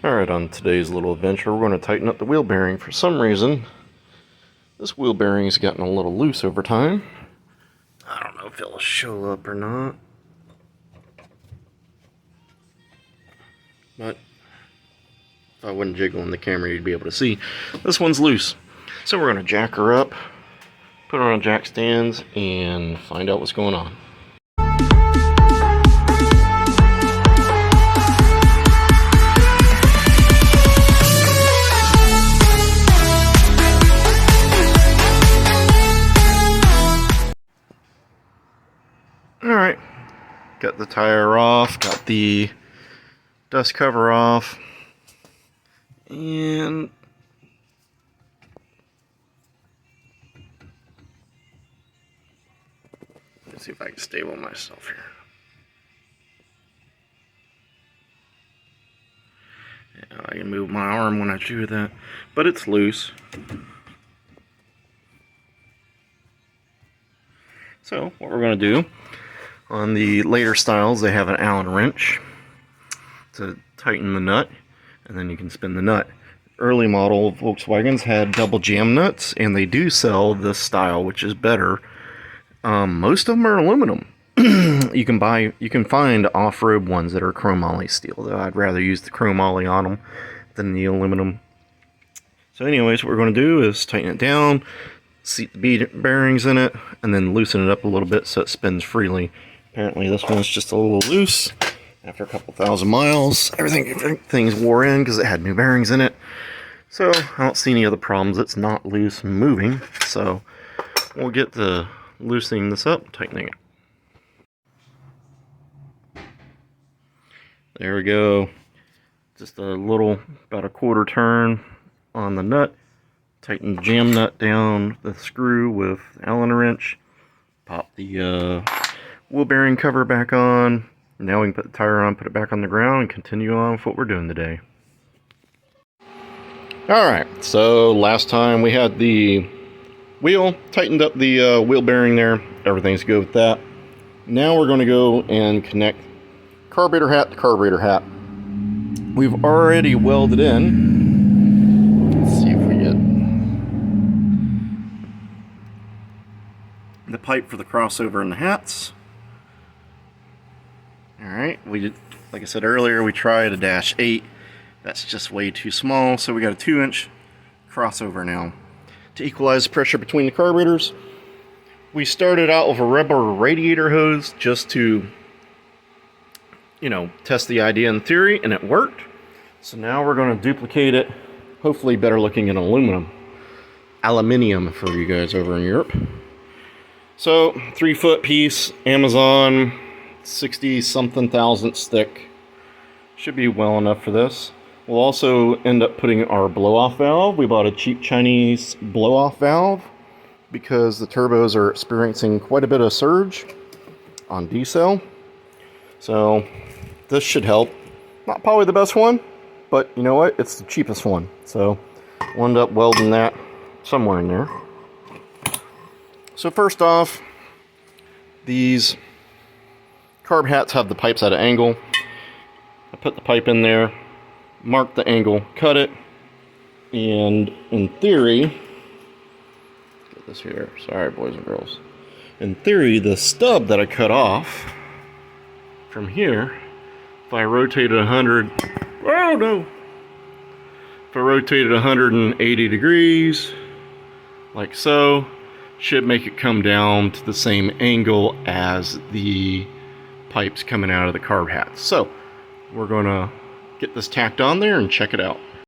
Alright, on today's little adventure, we're going to tighten up the wheel bearing. For some reason, this wheel bearing has gotten a little loose over time. I don't know if it'll show up or not. But if I wasn't jiggling the camera, you'd be able to see. This one's loose. So we're going to jack her up, put her on jack stands, and find out what's going on. Alright, got the tire off, got the dust cover off, and let's see if I can stable myself here. Yeah, I can move my arm when I do that, but it's loose. So what we're going to do, on the later styles, they have an Allen wrench to tighten the nut, and then you can spin the nut. Early model Volkswagens had double jam nuts, and they do sell this style, which is better. Most of them are aluminum. You can find off-road ones that are chromoly steel, though I'd rather use the chromoly on them than the aluminum. So anyways, what we're going to do is tighten it down, seat the bearings in it, and then loosen it up a little bit so it spins freely. Apparently this one's just a little loose. After a couple thousand miles, everything's wore in because it had new bearings in it. So I don't see any other problems. It's not loose and moving. So we'll get to loosening this up, tightening it. There we go. Just a little, about a quarter turn on the nut. Tighten the jam nut down the screw with the Allen wrench. Pop the wheel bearing cover back on. Now we can put the tire on, put it back on the ground, and continue on with what we're doing today. Alright, so last time we had the wheel, tightened up the wheel bearing there. Everything's good with that. Now we're going to go and connect carburetor hat to carburetor hat. We've already welded in. Let's see if we get the pipe for the crossover and the hats. Alright, like I said earlier, we tried a -8. That's just way too small, so we got a 2-inch crossover now. To equalize the pressure between the carburetors, we started out with a rubber radiator hose just to, test the idea in theory, and it worked. So now we're going to duplicate it, hopefully better looking in aluminium for you guys over in Europe. So 3-foot piece, Amazon, 60-something thousandths thick. Should be well enough for this. We'll also end up putting our blow-off valve. We bought a cheap Chinese blow-off valve because the turbos are experiencing quite a bit of surge on decel. So this should help. Not probably the best one, but you know what? It's the cheapest one. So we'll end up welding that somewhere in there. So first off, these carb hats have the pipes at an angle. I put the pipe in there, mark the angle, cut it, and in theory, let's get this here, sorry boys and girls. In theory, the stub that I cut off from here, if I rotated 180 degrees, like so, should make it come down to the same angle as the pipes coming out of the carb hats. So we're going to get this tacked on there and check it out.